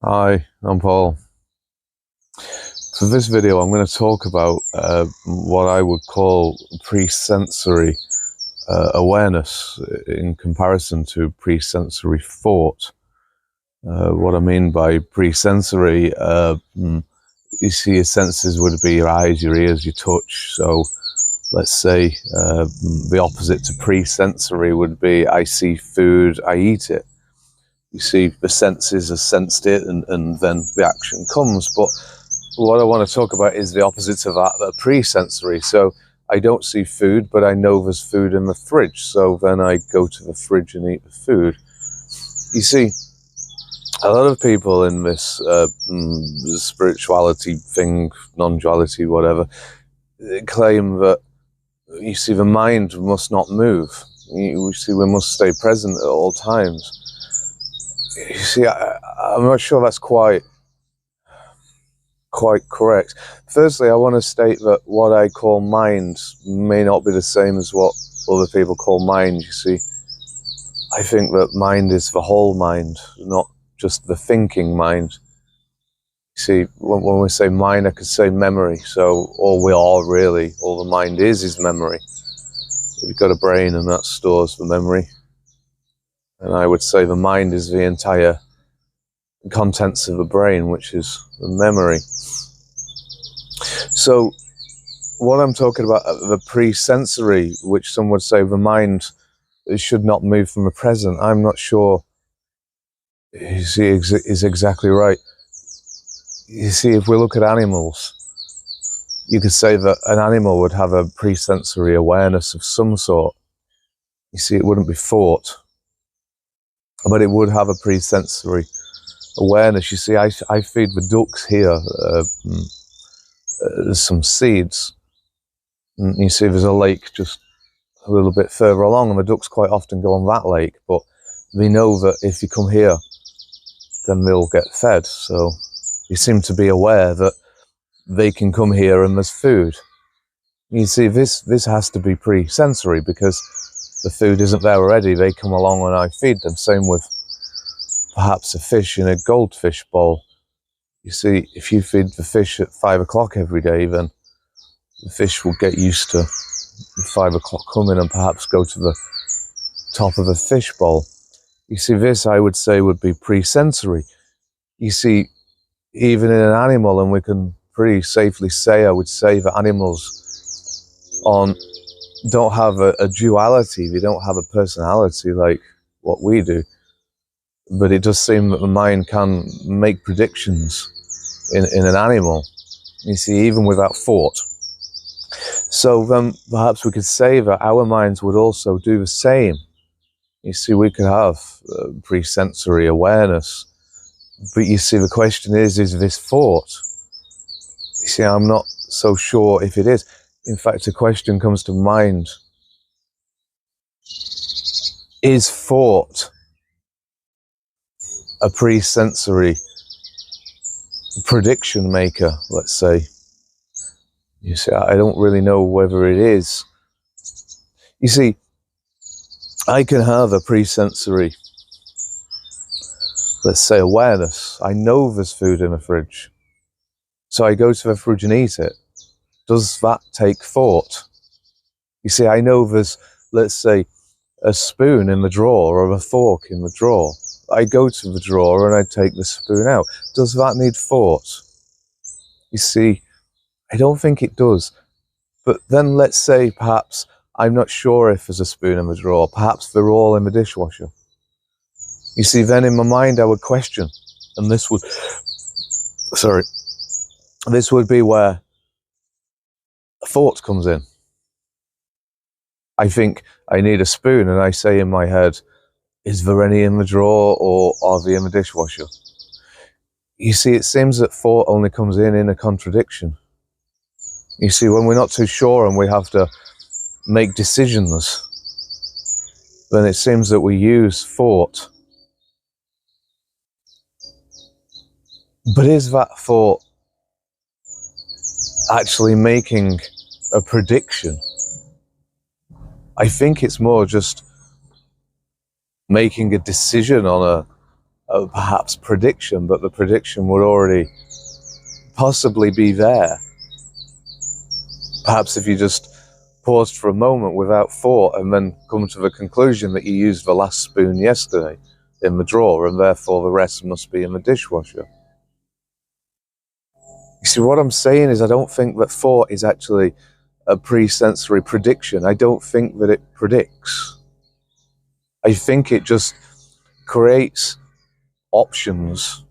Hi, I'm Paul. For this video, I'm going to talk about what I would call pre-sensory awareness in comparison to pre-sensory thought. What I mean by pre-sensory, you see, your senses would be your eyes, your ears, your touch. So let's say the opposite to pre-sensory would be I see food, I eat it. You see, the senses have sensed it, and then the action comes. But what I want to talk about is the opposite of that, the pre-sensory. So I don't see food, but I know there's food in the fridge. So then I go to the fridge and eat the food. You see, a lot of people in this spirituality thing, non-duality, whatever, claim that, you see, the mind must not move. You see, we must stay present at all times. You see, I'm not sure that's quite correct. Firstly, I want to state that what I call mind may not be the same as what other people call mind. You see, I think that mind is the whole mind, not just the thinking mind. You see, when we say mind, I could say memory. So all the mind is memory. You've got a brain, and that stores the memory. And I would say the mind is the entire contents of the brain, which is the memory. So what I'm talking about, the pre-sensory, which some would say the mind should not move from the present, I'm not sure, you see, is exactly right. You see, if we look at animals, you could say that an animal would have a pre-sensory awareness of some sort. You see, it wouldn't be thought, but it would have a pre-sensory awareness. You see, I feed the ducks here some seeds. You see, there's a lake just a little bit further along, and the ducks quite often go on that lake, but they know that if you come here, then they'll get fed. So you seem to be aware that they can come here and there's food. You see, this has to be pre-sensory, because the food isn't there already. They come along and I feed them. Same with perhaps a fish in a goldfish bowl. You see, if you feed the fish at 5 o'clock every day, then the fish will get used to 5 o'clock coming and perhaps go to the top of a fish bowl. You see, this, I would say, would be pre-sensory. You see, even in an animal, and we can pretty safely say, I would say, that animals don't have a duality. They don't have a personality like what we do. But it does seem that the mind can make predictions in an animal, you see, even without thought. So then perhaps we could say that our minds would also do the same. You see, we could have pre-sensory awareness. But you see, the question is this thought? You see, I'm not so sure if it is. In fact, a question comes to mind. Is thought a pre-sensory prediction maker, let's say? You see, I don't really know whether it is. You see, I can have a pre-sensory, let's say, awareness. I know there's food in the fridge, so I go to the fridge and eat it. Does that take thought? You see, I know there's, let's say, a spoon in the drawer or a fork in the drawer. I go to the drawer and I take the spoon out. Does that need thought? You see, I don't think it does. But then let's say perhaps I'm not sure if there's a spoon in the drawer. Perhaps they're all in the dishwasher. You see, then in my mind I would question, and this would be where thought comes in. I think I need a spoon, and I say in my head, is there any in the drawer, or are they in the dishwasher? You see, it seems that thought only comes in a contradiction. You see, when we're not too sure and we have to make decisions, then it seems that we use thought. But is that thought actually making a prediction? I think it's more just making a decision on perhaps prediction, but the prediction would already possibly be there. Perhaps if you just paused for a moment without thought and then come to the conclusion that you used the last spoon yesterday in the drawer and therefore the rest must be in the dishwasher. You see, what I'm saying is I don't think that thought is actually a pre-sensory prediction. I don't think that it predicts. I think it just creates options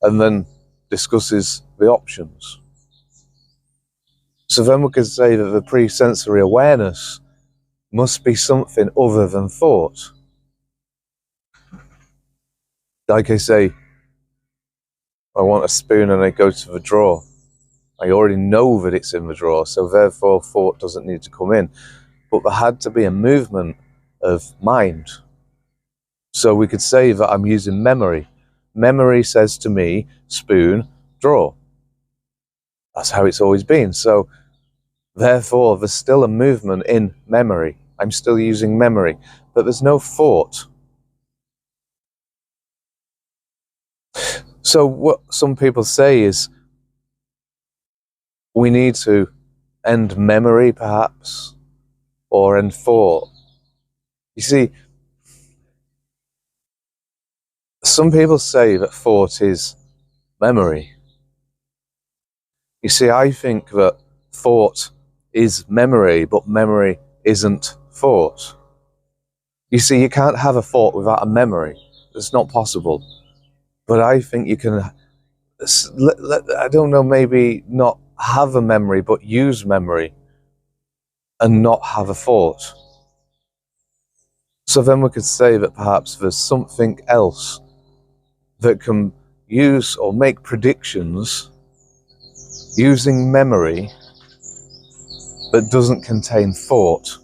and then discusses the options. So then we could say that the pre-sensory awareness must be something other than thought. Like I say, I want a spoon and I go to the drawer. I already know that it's in the drawer, so therefore thought doesn't need to come in. But there had to be a movement of mind. So we could say that I'm using memory. Memory says to me, spoon, drawer. That's how it's always been. So therefore, there's still a movement in memory. I'm still using memory, but there's no thought. So what some people say is we need to end memory, perhaps, or end thought. You see, some people say that thought is memory. You see, I think that thought is memory, but memory isn't thought. You see, you can't have a thought without a memory. It's not possible. But I think you can, I don't know, maybe not have a memory, but use memory and not have a thought. So then we could say that perhaps there's something else that can use or make predictions using memory that doesn't contain thought.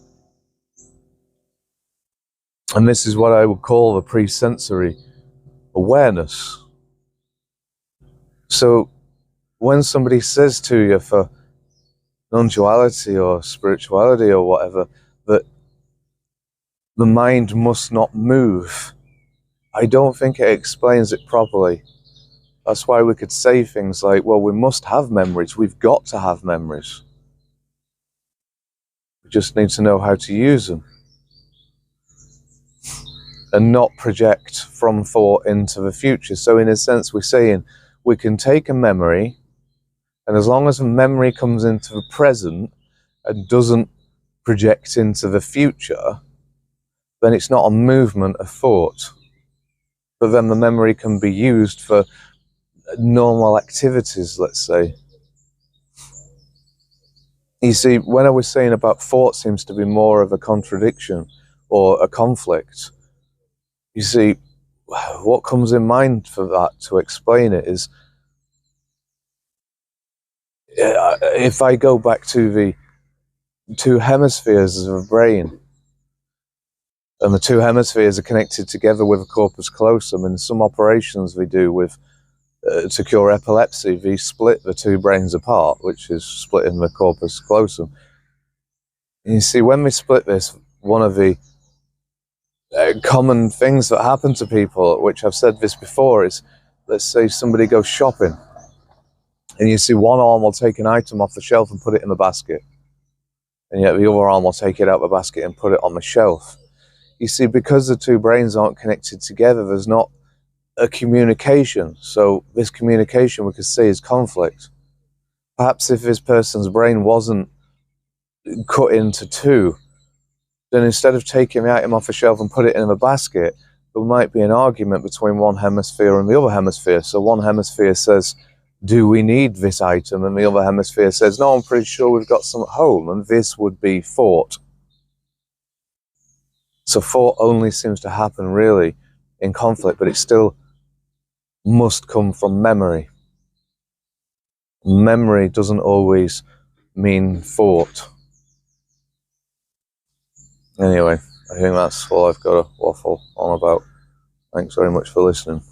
And this is what I would call the pre-sensory awareness. So when somebody says to you for non-duality or spirituality or whatever, that the mind must not move, I don't think it explains it properly. That's why we could say things like, well, we must have memories. We've got to have memories. We just need to know how to use them and not project from thought into the future. So in a sense, we're saying we can take a memory, and as long as a memory comes into the present and doesn't project into the future, then it's not a movement of thought. But then the memory can be used for normal activities, let's say. You see, when I was saying about thought seems to be more of a contradiction or a conflict, you see, what comes in mind for that to explain it is, if I go back to the two hemispheres of the brain, and the two hemispheres are connected together with a corpus callosum, in some operations we do with to cure epilepsy, we split the two brains apart, which is splitting the corpus callosum. And you see, when we split this, one of the common things that happen to people, which I've said this before, is, let's say somebody goes shopping, and you see one arm will take an item off the shelf and put it in the basket, and yet the other arm will take it out of the basket and put it on the shelf. You see, because the two brains aren't connected together, there's not a communication. So this communication we could say is conflict. Perhaps if this person's brain wasn't cut into two, then instead of taking the item off the shelf and put it in the basket, there might be an argument between one hemisphere and the other hemisphere. So one hemisphere says, do we need this item? And the other hemisphere says, no, I'm pretty sure we've got some at home. And this would be thought. So thought only seems to happen really in conflict, but it still must come from memory. Memory doesn't always mean thought. Anyway, I think that's all I've got to waffle on about. Thanks very much for listening.